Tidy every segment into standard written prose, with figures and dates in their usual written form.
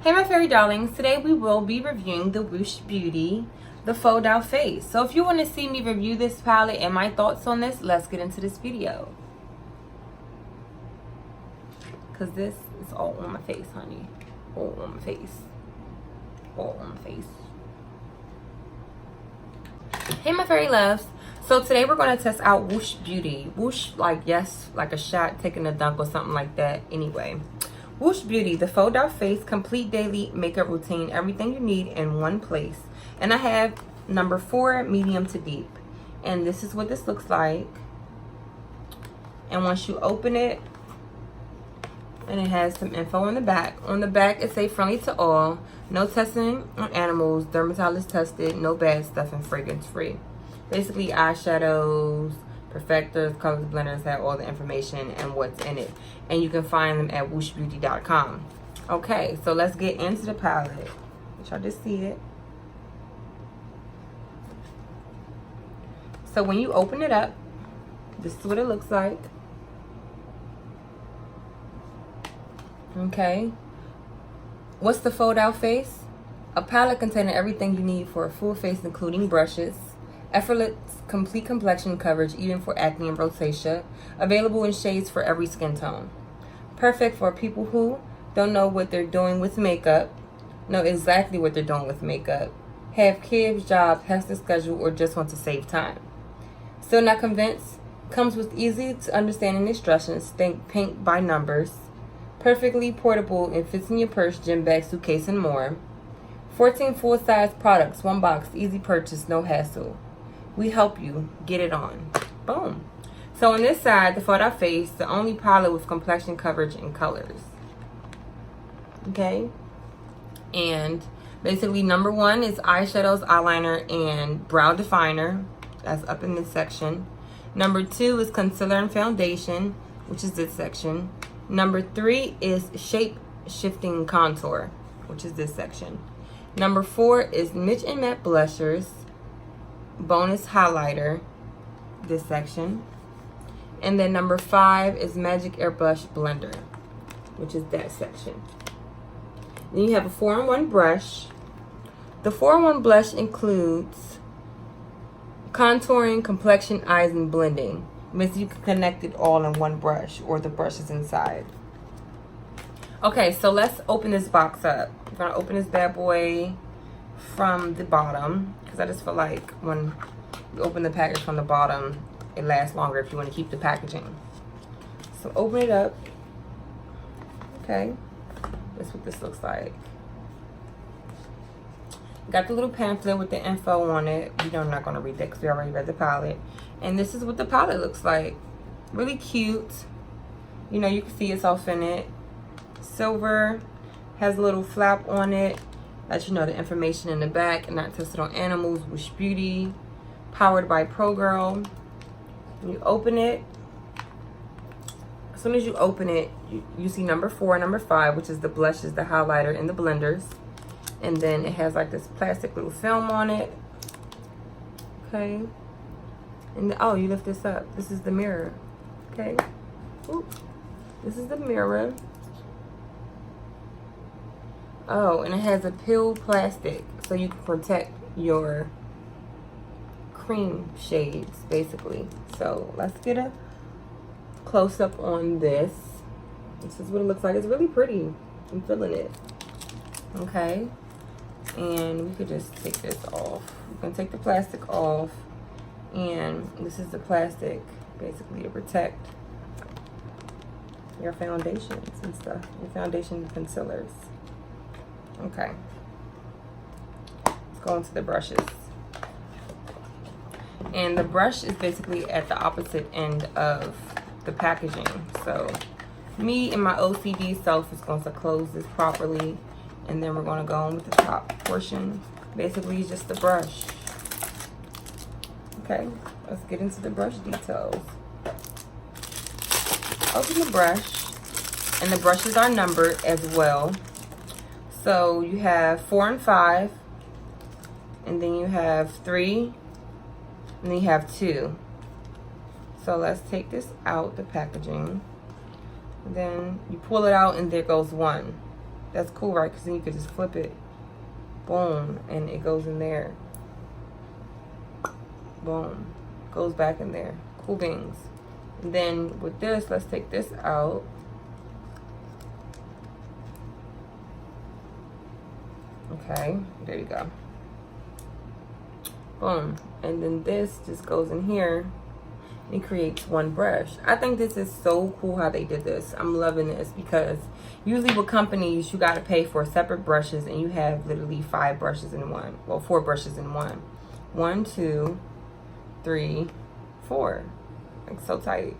Hey my fairy darlings, today we will be reviewing the Woosh Beauty, the fold out face. So if you want to see me review this palette and my thoughts on this, let's get into this video. Because this is all on my face, honey. All on my face. All on my face. Hey my fairy loves. So today we're going to test out Woosh Beauty. Woosh, like yes, like a shot, taking a dunk or something like that. Anyway. Woosh Beauty, the fold out face, complete daily makeup routine, everything you need in one place. And I have number 4, medium to deep. And this is what this looks like. And once you open it, and it has some info on the back. On the back, it says friendly to all, no testing on animals, dermatologist tested, no bad stuff, and fragrance free. Basically, eyeshadows, perfectors, colors, blenders have all the information and what's in it. And you can find them at wooshbeauty.com. Okay, so let's get into the palette. Y'all just see it. So when you open it up, this is what it looks like. Okay. What's the fold out face? A palette containing everything you need for a full face, including brushes, effortless complete complexion coverage, even for acne and rosacea, available in shades for every skin tone. Perfect for people who don't know what they're doing with makeup, know exactly what they're doing with makeup, have kids, job, hectic schedule, or just want to save time. Still not convinced? Comes with easy to understanding instructions, think paint by numbers, perfectly portable and fits in your purse, gym bag, suitcase, and more. 14 full-size products, 1 box, easy purchase, no hassle. We help you get it on. Boom. So on this side, the fold out face, the only palette with complexion coverage and colors. Okay. And basically number 1 is eyeshadows, eyeliner, and brow definer. That's up in this section. Number 2 is concealer and foundation, which is this section. Number 3 is shape shifting contour, which is this section. Number 4 is Mitch and Matte blushers, bonus highlighter, this section. And then number 5 is Magic Airbrush Blender, which is that section. Then you have a 4-in-1 brush. The 4-in-1 brush includes contouring, complexion, eyes, and blending. Means you can connect it all in one brush, or the brush is inside. Okay, so let's open this box up. I'm gonna open this bad boy from the bottom, because I just feel like when you open the package from the bottom, it lasts longer if you want to keep the packaging. So open it up. Okay, that's what this looks like. Got the little pamphlet with the info on it. I'm not going to read that because we already read the palette. And this is what the palette looks like. Really cute. You know, you can see it's off in it. Silver. Has a little flap on it. Let you know the information in the back. Not tested on animals. Woosh Beauty. Powered by ProGirl. When you open it, as soon as you open it, you see number 4, number 5, which is the blushes, the highlighter, and the blenders. And then it has like this plastic little film on it. Okay. And oh, you lift this up. This is the mirror. Okay. Ooh. This is the mirror. Oh, and it has a pill plastic, so you can protect your cream shades, basically. So let's get a close-up on this. This is what it looks like. It's really pretty. I'm feeling it. Okay. And we could just take this off. You can take the plastic off. And this is the plastic, basically, to protect your foundations and stuff. Your foundation and concealers. Okay. Let's go into the brushes. And the brush is basically at the opposite end of the packaging. So me and my OCD self is going to close this properly. And then we're going to go in with the top portion. Basically, it's just the brush. Okay, let's get into the brush details. Open the brush. And the brushes are numbered as well. So you have 4 and 5. And then you have 3. And then you have 2. So let's take this out, the packaging. Then you pull it out and there goes 1. That's cool, right? Because then you could just flip it. Boom. And it goes in there. Boom. Goes back in there. Cool beans. And then with this, let's take this out. Okay. There you go. Boom. And then this just goes in here. It creates one brush. I think this is so cool how they did this. I'm loving this because usually with companies you got to pay for separate brushes and you have literally 5 brushes in one. Well, 4 brushes in one. 1, 2, 3, 4. Like so tight.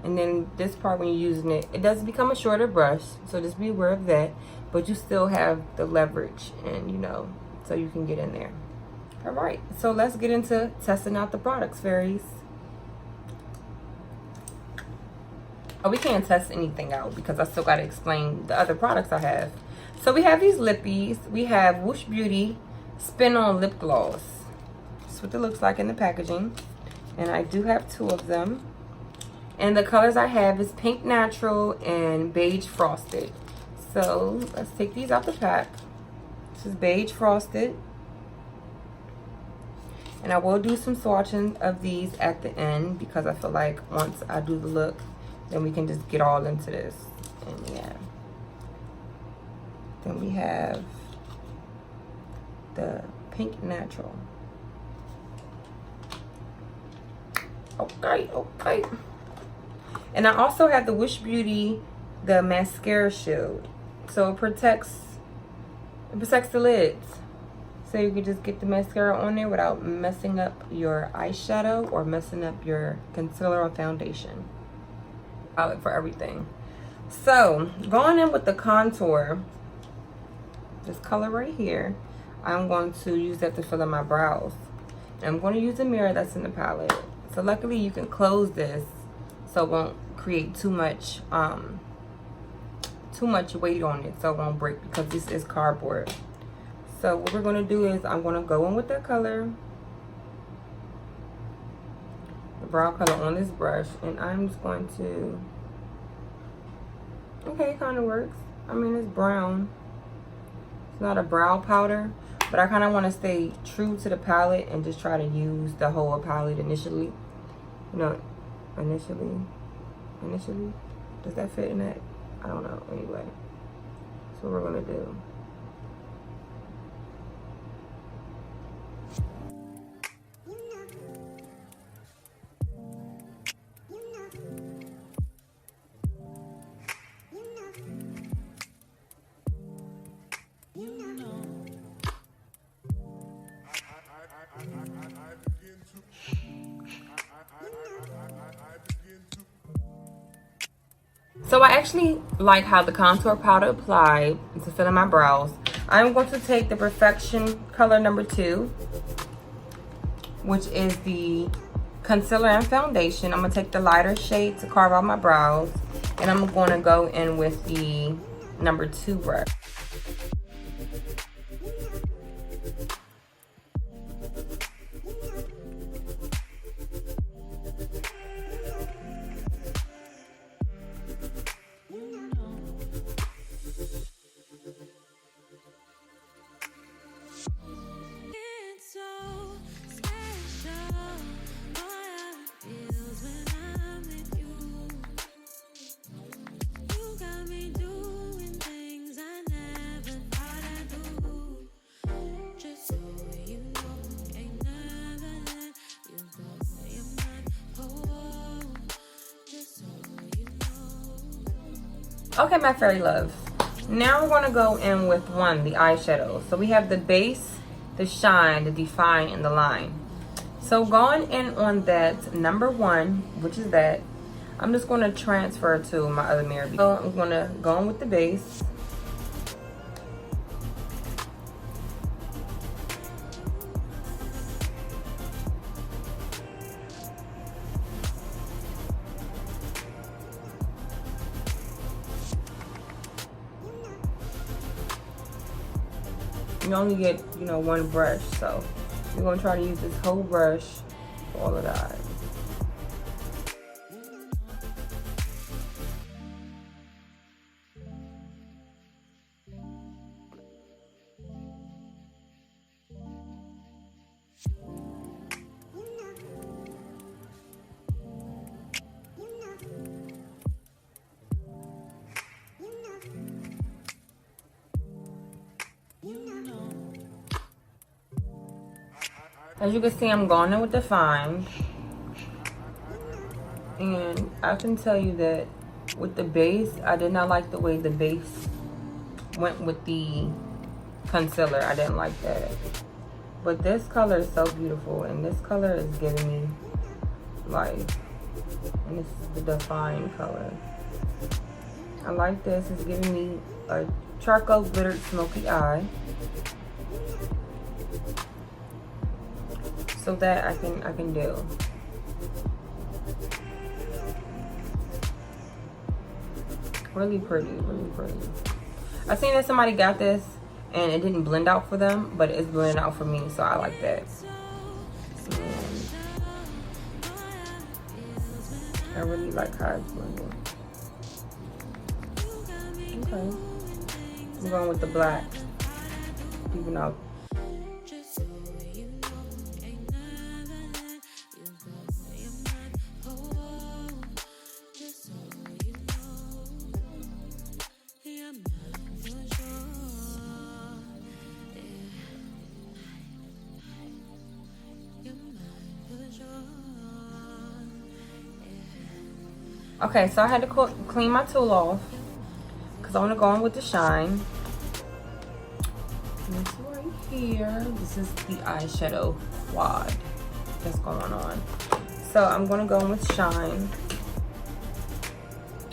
And then this part when you're using it, it does become a shorter brush, so just be aware of that. But you still have the leverage and you know, so you can get in there. All right, so let's get into testing out the products, fairies. Oh, we can't test anything out because I still got to explain the other products I have. So we have these lippies. We have Woosh Beauty Spin On Lip Gloss. That's what it looks like in the packaging. And I do have 2 of them. And the colors I have is Pink Natural and Beige Frosted. So let's take these out the pack. This is Beige Frosted. And I will do some swatching of these at the end because I feel like once I do the look, then we can just get all into this. And yeah. Then we have the Pink Natural. Okay, okay. And I also have the Woosh Beauty, the Mascara Shield. So it protects the lids. So you can just get the mascara on there without messing up your eyeshadow or messing up your concealer or foundation. Palette for everything. So going in with the contour, this color right here, I'm going to use that to fill in my brows. And I'm going to use a mirror that's in the palette. So luckily you can close this so it won't create too much weight on it, so it won't break because this is cardboard. So what we're going to do is I'm going to go in with the color, the brown color on this brush, and I'm just going to, okay, it kind of works. I mean, it's brown. It's not a brow powder, but I kind of want to stay true to the palette and just try to use the whole palette initially. You know, initially. Does that fit in that? I don't know. Anyway, that's what we're going to do. So I actually like how the contour powder applied to fill in my brows. I'm going to take the Perfection color number 2, which is the concealer and foundation. I'm going to take the lighter shade to carve out my brows. And I'm going to go in with the number 2 brush. Okay, my fairy loves. Now we're going to go in with the eyeshadow. So we have the base, the shine, the define, and the line. So going in on that number 1, which is that, I'm just going to transfer to my other mirror. So I'm going to go in with the base. You only get, you know, 1 brush, so we're going to try to use this whole brush for all of the eyes. As you can see, I'm going in with the fine. And I can tell you that with the base, I did not like the way the base went with the concealer. I didn't like that. But this color is so beautiful, and this color is giving me life. And this is the defined color. I like this. It's giving me a charcoal glittered smoky eye. So that I can do. Really pretty, really pretty. I seen that somebody got this and it didn't blend out for them, but it's blending out for me, so I like that. And I really like how it's blending. Okay. I'm going with the black. Even out. Okay, so I had to clean my tool off because I want to go in with the shine. This right here, this is the eyeshadow wad that's going on. So I'm going to go in with shine.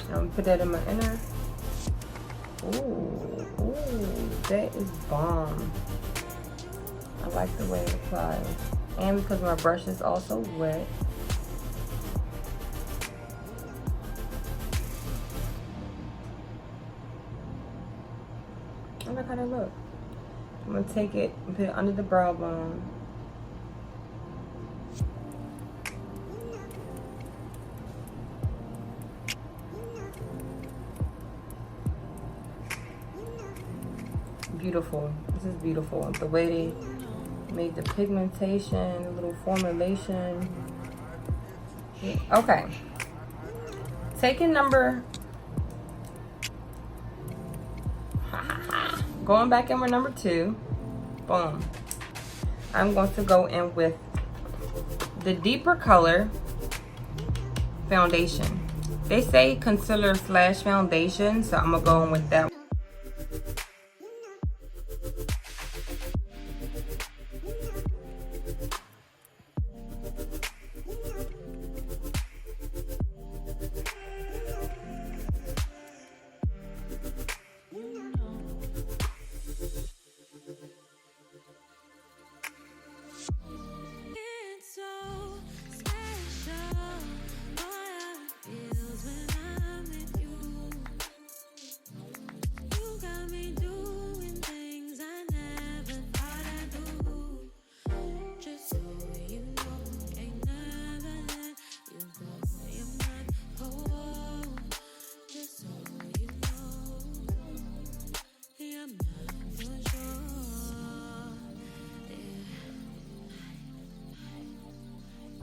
I'm going to put that in my inner. Ooh, that is bomb. I like the way it applies. And because my brush is also wet. Look how that look. I'm gonna take it and put it under the brow bone. Beautiful. This is beautiful. The way they made the pigmentation, the little formulation. Okay. Taking number. Going back in with number 2. Boom. I'm going to go in with the deeper color foundation. They say concealer / foundation, so I'm going to go in with that.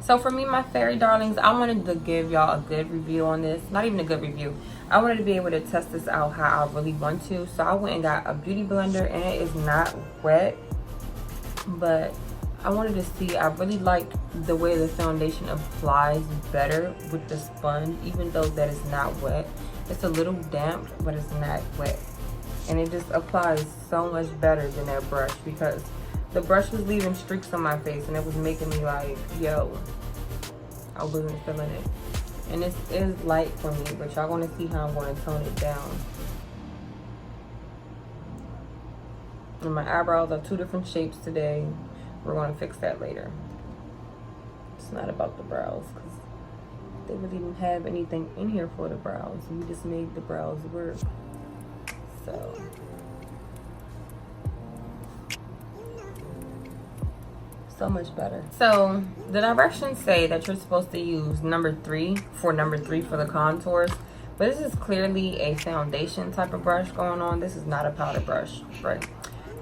So for me, my fairy darlings, I wanted to give y'all a good review on this. Not even a good review. I wanted to be able to test this out how I really want to. So I went and got a beauty blender, and it is not wet. But I wanted to see, I really like the way the foundation applies better with the sponge, even though that is not wet. It's a little damp, but it's not wet. And it just applies so much better than that brush, because the brush was leaving streaks on my face and it was making me like, yo, I wasn't feeling it. And this is light for me, but y'all gonna see how I'm gonna tone it down. And my eyebrows are 2 different shapes today. We're gonna fix that later. It's not about the brows, because they really didn't have anything in here for the brows. We just made the brows work. So much better. So the directions say that you're supposed to use number 3 for the contours, but this is clearly a foundation type of brush going on. This is not a powder brush, right?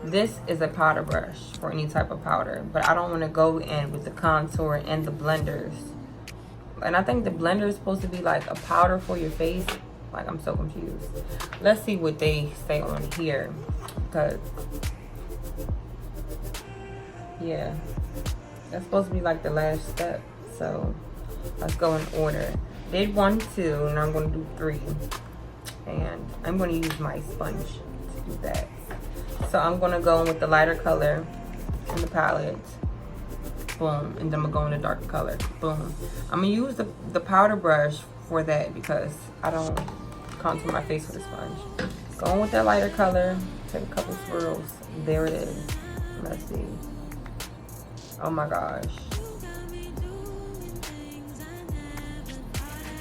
This is a powder brush for any type of powder, but I don't want to go in with the contour and the blenders. And I think the blender is supposed to be like a powder for your face. Like, I'm so confused. Let's see what they say on here, because yeah, That's supposed to be like the last step. So let's go in order. Did 1, 2, and I'm going to do 3. And I'm going to use my sponge to do that. So I'm going to go in with the lighter color in the palette. Boom. And then I'm going to go in the darker color. Boom. I'm going to use the powder brush for that because I don't contour my face with a sponge. Going with that lighter color. Take a couple swirls. There it is. Let's see. Oh my gosh.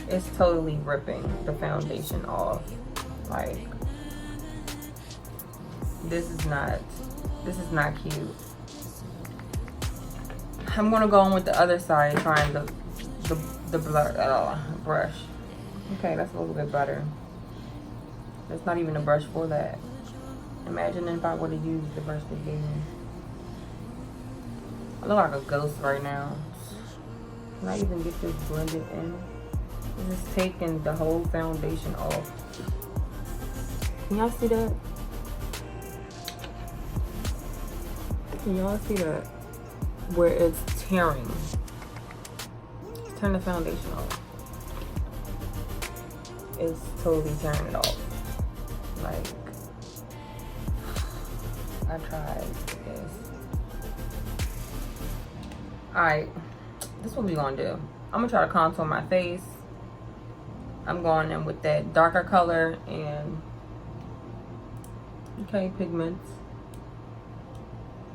It's totally ripping the foundation off. Like, this is not cute. I'm gonna go in with the other side, trying the brush. Okay, that's a little bit better. There's not even a brush for that. Imagine if I would have used the brush they gave me. I look like a ghost right now. Can I even get this blended in? It's just taking the whole foundation off. Can y'all see that? Can y'all see that? Where it's tearing. Turn the foundation off. It's totally tearing it off. Like, I tried this. Alright, this is what we're gonna do. I'm gonna try to contour my face. I'm going in with that darker color and okay, pigments.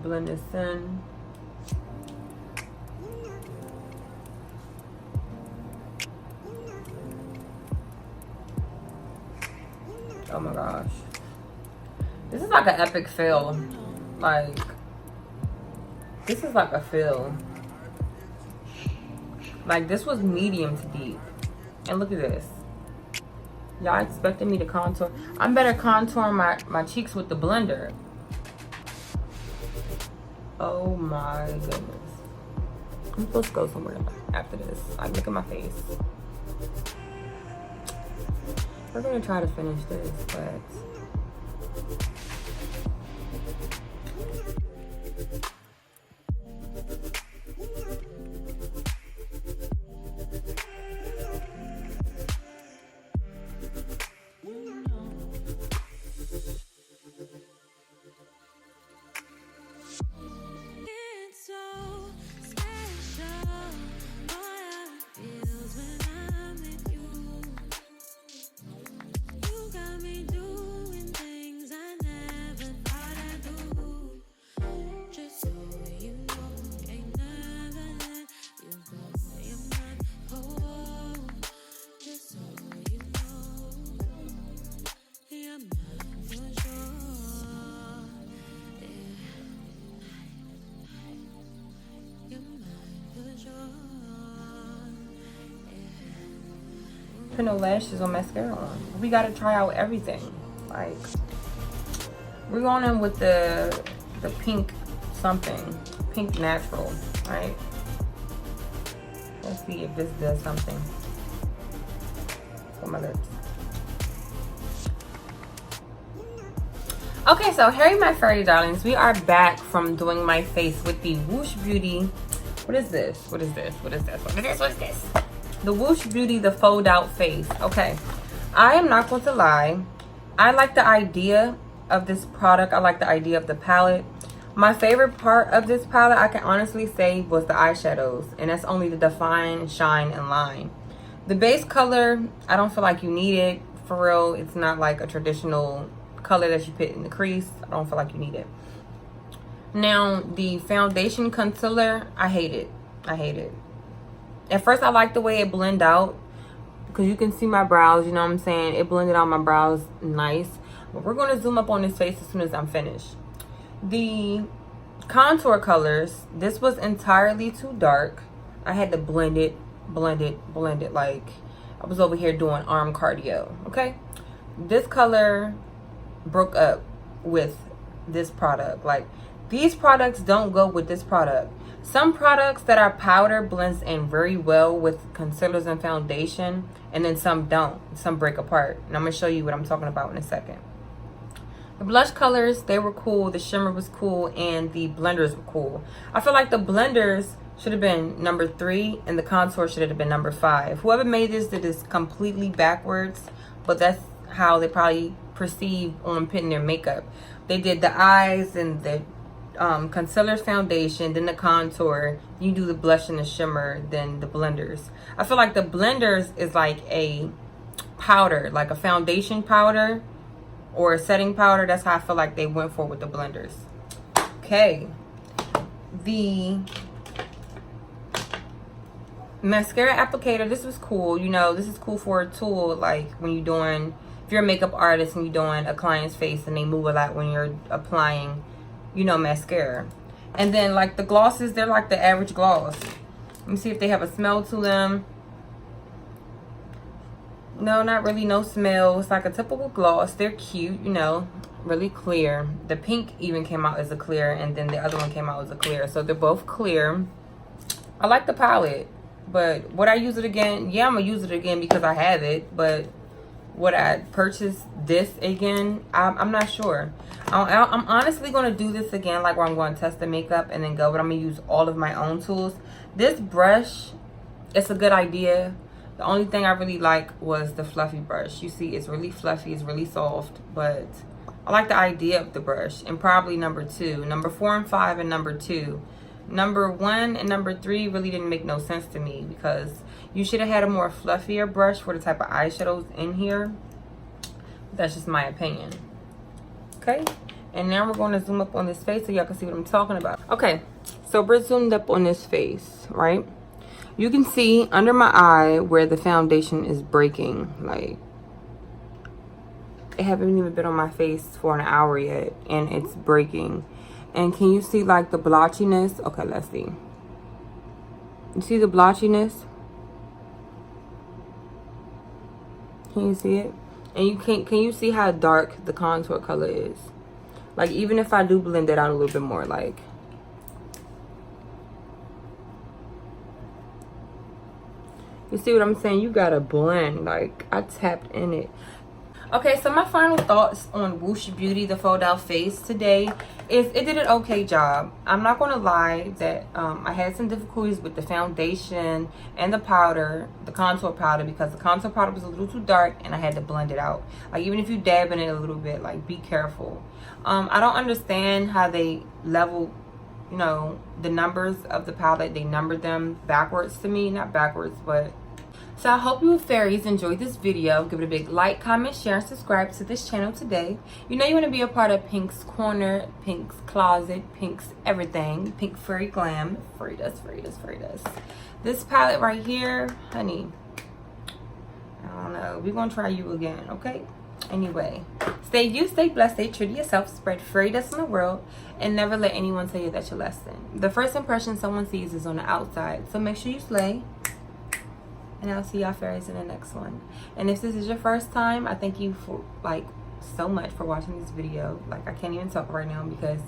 Blend this in. Oh my gosh. This is like an epic fail. Like, this is like a fail. Like, this was medium to deep. And look at this. Y'all expected me to contour. I'm better contouring my cheeks with the blender. Oh my goodness. I'm supposed to go somewhere after this. Like, look at my face. We're gonna try to finish this, but put no lashes or mascara on. We gotta try out everything. Like, we're going in with the pink something, pink natural, right? Let's see if this does something for my lips. Okay, so hey my fairy darlings, we are back from doing my face with the Woosh Beauty. What is this? What is this? What is this? What is this? What is this? The Woosh Beauty, the fold out face. Okay, I am not going to lie. I like the idea of this product. I like the idea of the palette. My favorite part of this palette, I can honestly say, was the eyeshadows. And that's only the Define, Shine, and Line. The base color, I don't feel like you need it. For real, it's not like a traditional color that you put in the crease. I don't feel like you need it. Now, the foundation concealer, I hate it. I hate it. At first, I like the way it blended out because you can see my brows, you know what I'm saying? It blended out my brows nice. But we're going to zoom up on this face as soon as I'm finished. The contour colors, this was entirely too dark. I had to blend it. Like I was over here doing arm cardio, okay? This color broke up with this product. Like, these products don't go with this product. Some products that are powder blends in very well with concealers and foundation, and then some don't. Some break apart. And I'm going to show you what I'm talking about in a second. The blush colors, they were cool. The shimmer was cool, and the blenders were cool. I feel like the blenders should have been number 3, and the contour should have been number 5. Whoever made this did this completely backwards, but that's how they probably perceive on putting their makeup. They did the eyes and the concealer, foundation, then the contour. You do the blush and the shimmer, then the blenders. I feel like the blenders is like a powder, like a foundation powder or a setting powder. That's how I feel like they went for with the blenders. Okay, the mascara applicator, this was cool. You know, this is cool for a tool, like when you're doing, if you're a makeup artist and you're doing a client's face and they move a lot when you're applying, you know, mascara. And then like the glosses, they're like the average gloss. Let me see if they have a smell to them. No, not really, no smell. It's like a typical gloss. They're cute, you know, really clear. The pink even came out as a clear, and then the other one came out as a clear. So they're both clear. I like the palette, but would I use it again? Yeah, I'm gonna use it again because I have it, but would I purchase this again? I'm not sure. I'm honestly going to do this again, like where I'm going to test the makeup and then go, but I'm going to use all of my own tools. This brush, it's a good idea. The only thing I really like was the fluffy brush. You see, it's really fluffy, it's really soft, but I like the idea of the brush. And probably number 2. Number 4 and 5 and number 2. Number 1 and number 3 really didn't make no sense to me because you should have had a more fluffier brush for the type of eyeshadows in here. That's just my opinion. Okay, and now we're going to zoom up on this face so y'all can see what I'm talking about. Okay, so we're zoomed up on this face, right? You can see under my eye where the foundation is breaking. Like, it haven't even been on my face for an hour yet, and it's breaking. And can you see like the blotchiness? Okay, let's see. You see the blotchiness? Can you see it? And you can you see how dark the contour color is? Like, even if I do blend it out a little bit more, like, you see what I'm saying? You gotta blend. Like, I tapped in it. Okay, so my final thoughts on Woosh Beauty, the fold out face today, is it did an okay job. I'm not gonna lie that I had some difficulties with the foundation and the powder, the contour powder, because the contour powder was a little too dark and I had to blend it out. Like, even if you dab in it a little bit, like, be careful. I don't understand how they level, you know, the numbers of the palette. They numbered them backwards to me, not backwards, but. So I hope you fairies enjoyed this video. Give it a big like, comment, share, and subscribe to this channel today. You know you want to be a part of Pink's Corner, Pink's Closet, Pink's everything. Pink Fairy Glam. Fairy dust, fairy dust, fairy dust. This palette right here, honey, I don't know. We're going to try you again, okay? Anyway, stay you, stay blessed, stay true to yourself, spread fairy dust in the world, and never let anyone tell you that you're less than. The first impression someone sees is on the outside, so make sure you slay. And I'll see y'all fairies in the next one. And if this is your first time, I thank you for, like, so much for watching this video. Like, I can't even talk right now because